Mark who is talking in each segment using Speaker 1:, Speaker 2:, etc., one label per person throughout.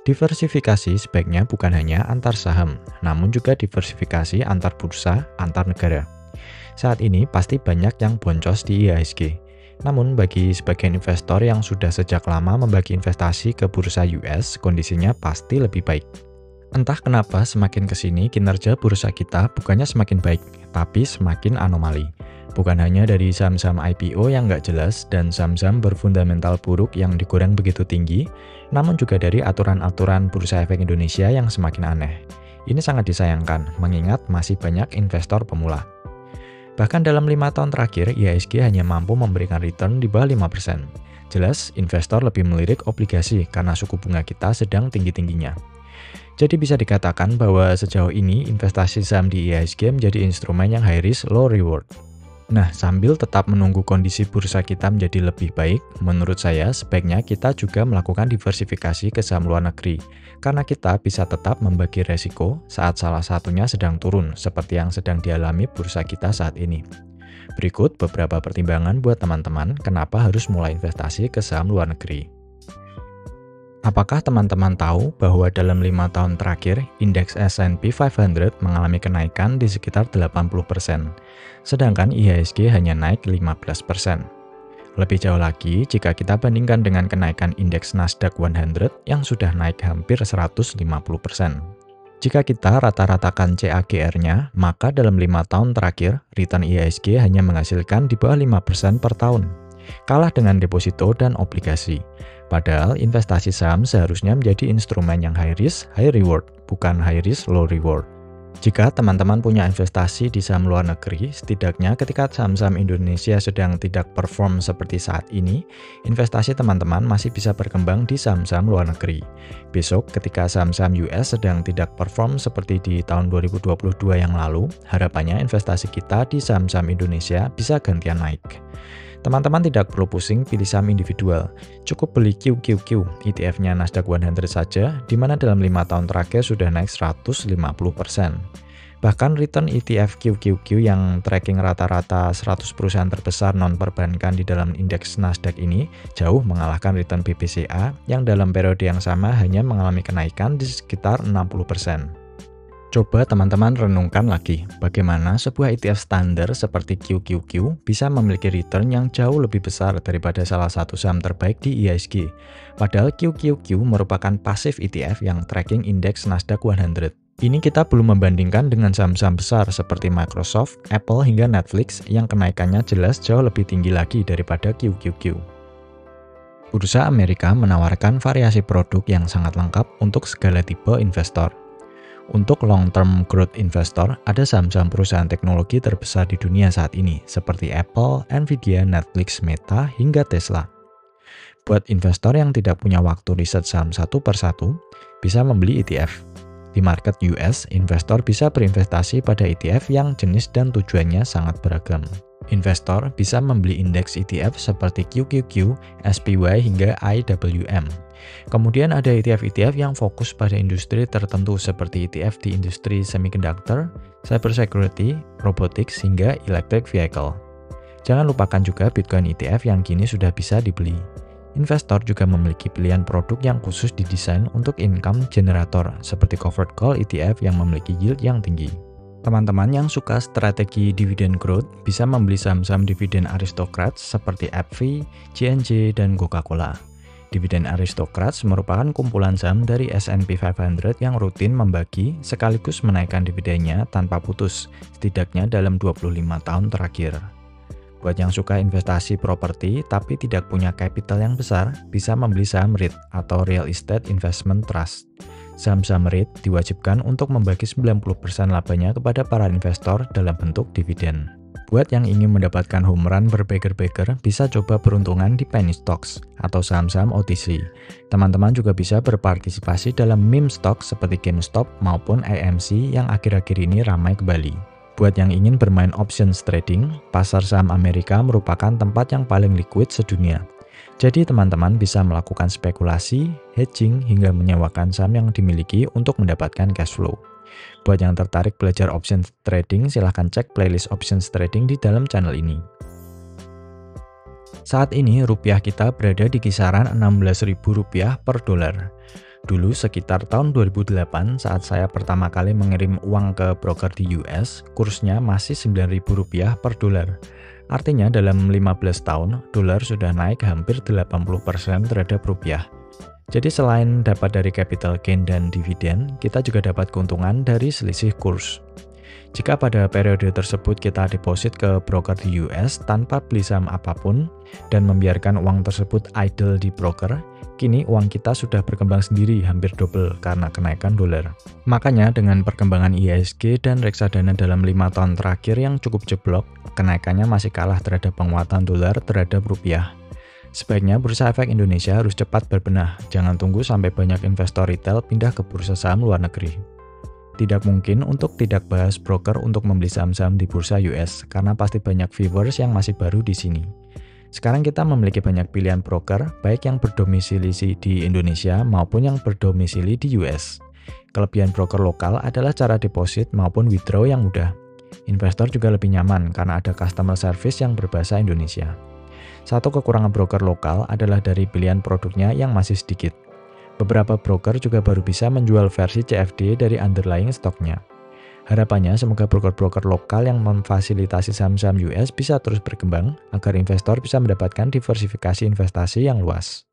Speaker 1: Diversifikasi sebaiknya bukan hanya antar saham, namun juga diversifikasi antar bursa, antar negara. Saat ini pasti banyak yang boncos di IHSG. Namun bagi sebagian investor yang sudah sejak lama membagi investasi ke bursa US, kondisinya pasti lebih baik. Entah kenapa semakin kesini kinerja bursa kita bukannya semakin baik, tapi semakin anomali. Bukan hanya dari saham-saham IPO yang nggak jelas dan saham-saham berfundamental buruk yang digoreng begitu tinggi, namun juga dari aturan-aturan Bursa Efek Indonesia yang semakin aneh. Ini sangat disayangkan, mengingat masih banyak investor pemula. Bahkan dalam 5 tahun terakhir, IHSG hanya mampu memberikan return di bawah 5%. Jelas, investor lebih melirik obligasi karena suku bunga kita sedang tinggi-tingginya. Jadi bisa dikatakan bahwa sejauh ini investasi saham di IHSG menjadi instrumen yang high risk, low reward. Nah, sambil tetap menunggu kondisi bursa kita menjadi lebih baik, menurut saya sebaiknya kita juga melakukan diversifikasi ke saham luar negeri, karena kita bisa tetap membagi resiko saat salah satunya sedang turun, seperti yang sedang dialami bursa kita saat ini. Berikut beberapa pertimbangan buat teman-teman kenapa harus mulai investasi ke saham luar negeri. Apakah teman-teman tahu bahwa dalam 5 tahun terakhir, indeks S&P 500 mengalami kenaikan di sekitar 80%, sedangkan IHSG hanya naik 15%. Lebih jauh lagi, jika kita bandingkan dengan kenaikan indeks Nasdaq 100 yang sudah naik hampir 150%. Jika kita rata-ratakan CAGR-nya, maka dalam 5 tahun terakhir, return IHSG hanya menghasilkan di bawah 5% per tahun. Kalah dengan deposito dan obligasi. Padahal investasi saham seharusnya menjadi instrumen yang high risk, high reward, bukan high risk, low reward. Jika teman-teman punya investasi di saham luar negeri, setidaknya ketika saham-saham Indonesia sedang tidak perform seperti saat ini, investasi teman-teman masih bisa berkembang di saham-saham luar negeri. Besok ketika saham-saham US sedang tidak perform seperti di tahun 2022 yang lalu, harapannya investasi kita di saham-saham Indonesia bisa gantian naik. Teman-teman tidak perlu pusing pilih saham individual, cukup beli QQQ, ETF-nya Nasdaq 100 saja, di mana dalam 5 tahun terakhir sudah naik 150%. Bahkan return ETF QQQ yang tracking rata-rata 100 perusahaan terbesar non-perbankan di dalam indeks Nasdaq ini jauh mengalahkan return BBCA yang dalam periode yang sama hanya mengalami kenaikan di sekitar 60%. Coba teman-teman renungkan lagi, bagaimana sebuah ETF standar seperti QQQ bisa memiliki return yang jauh lebih besar daripada salah satu saham terbaik di IHSG. Padahal QQQ merupakan pasif ETF yang tracking indeks Nasdaq 100. Ini kita belum membandingkan dengan saham-saham besar seperti Microsoft, Apple, hingga Netflix yang kenaikannya jelas jauh lebih tinggi lagi daripada QQQ. Bursa Amerika menawarkan variasi produk yang sangat lengkap untuk segala tipe investor. Untuk long-term growth investor, ada saham-saham perusahaan teknologi terbesar di dunia saat ini, seperti Apple, Nvidia, Netflix, Meta, hingga Tesla. Buat investor yang tidak punya waktu riset saham satu persatu, bisa membeli ETF. Di market US, investor bisa berinvestasi pada ETF yang jenis dan tujuannya sangat beragam. Investor bisa membeli indeks ETF seperti QQQ, SPY, hingga IWM. Kemudian ada ETF-ETF yang fokus pada industri tertentu seperti ETF di industri semiconductor, cybersecurity, robotics, hingga electric vehicle. Jangan lupakan juga Bitcoin ETF yang kini sudah bisa dibeli. Investor juga memiliki pilihan produk yang khusus didesain untuk income generator seperti covered call ETF yang memiliki yield yang tinggi. Teman-teman yang suka strategi dividend growth bisa membeli saham-saham dividen aristocrats seperti AbbVie, J&J, dan Coca-Cola. Dividen Aristocrats merupakan kumpulan saham dari S&P 500 yang rutin membagi sekaligus menaikkan dividennya tanpa putus, setidaknya dalam 25 tahun terakhir. Buat yang suka investasi properti tapi tidak punya capital yang besar, bisa membeli saham REIT atau Real Estate Investment Trust. Saham-saham REIT diwajibkan untuk membagi 90% labanya kepada para investor dalam bentuk dividen. Buat yang ingin mendapatkan home run berbeger-beger, bisa coba peruntungan di penny stocks atau saham-saham OTC. Teman-teman juga bisa berpartisipasi dalam meme stock seperti GameStop maupun AMC yang akhir-akhir ini ramai kembali. Buat yang ingin bermain options trading, pasar saham Amerika merupakan tempat yang paling liquid sedunia. Jadi teman-teman bisa melakukan spekulasi, hedging, hingga menyewakan saham yang dimiliki untuk mendapatkan cash flow. Buat yang tertarik belajar options trading, silahkan cek playlist options trading di dalam channel ini. Saat ini rupiah kita berada di kisaran Rp16.000 per dolar. Dulu sekitar tahun 2008 saat saya pertama kali mengirim uang ke broker di US, kursnya masih Rp9.000 per dolar. Artinya dalam 15 tahun, dolar sudah naik hampir 80% terhadap rupiah. Jadi selain dapat dari capital gain dan dividen, kita juga dapat keuntungan dari selisih kurs. Jika pada periode tersebut kita deposit ke broker di US tanpa beli saham apapun dan membiarkan uang tersebut idle di broker, kini uang kita sudah berkembang sendiri hampir double karena kenaikan dolar. Makanya dengan perkembangan IHSG dan reksadana dalam 5 tahun terakhir yang cukup jeblok, kenaikannya masih kalah terhadap penguatan dolar terhadap rupiah. Sebaiknya Bursa Efek Indonesia harus cepat berbenah, jangan tunggu sampai banyak investor retail pindah ke bursa saham luar negeri. Tidak mungkin untuk tidak bahas broker untuk membeli saham-saham di bursa US, karena pasti banyak viewers yang masih baru di sini. Sekarang kita memiliki banyak pilihan broker, baik yang berdomisili di Indonesia maupun yang berdomisili di US. Kelebihan broker lokal adalah cara deposit maupun withdraw yang mudah. Investor juga lebih nyaman karena ada customer service yang berbahasa Indonesia. Satu kekurangan broker lokal adalah dari pilihan produknya yang masih sedikit. Beberapa broker juga baru bisa menjual versi CFD dari underlying stoknya. Harapannya semoga broker-broker lokal yang memfasilitasi saham-saham US bisa terus berkembang agar investor bisa mendapatkan diversifikasi investasi yang luas.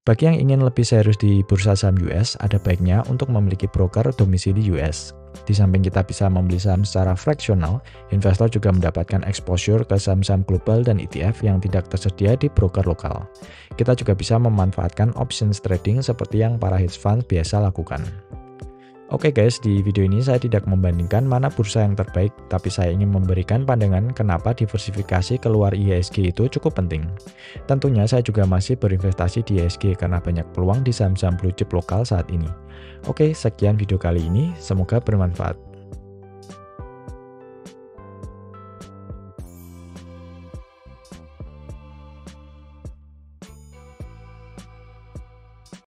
Speaker 1: Bagi yang ingin lebih serius di bursa saham US, ada baiknya untuk memiliki broker domisili US. Di samping kita bisa membeli saham secara fraksional, investor juga mendapatkan exposure ke saham-saham global dan ETF yang tidak tersedia di broker lokal. Kita juga bisa memanfaatkan options trading seperti yang para hedge funds biasa lakukan. Oke guys, di video ini saya tidak membandingkan mana bursa yang terbaik, tapi saya ingin memberikan pandangan kenapa diversifikasi keluar IHSG itu cukup penting. Tentunya saya juga masih berinvestasi di IHSG karena banyak peluang di saham-saham blue chip lokal saat ini. Oke, sekian video kali ini, semoga bermanfaat.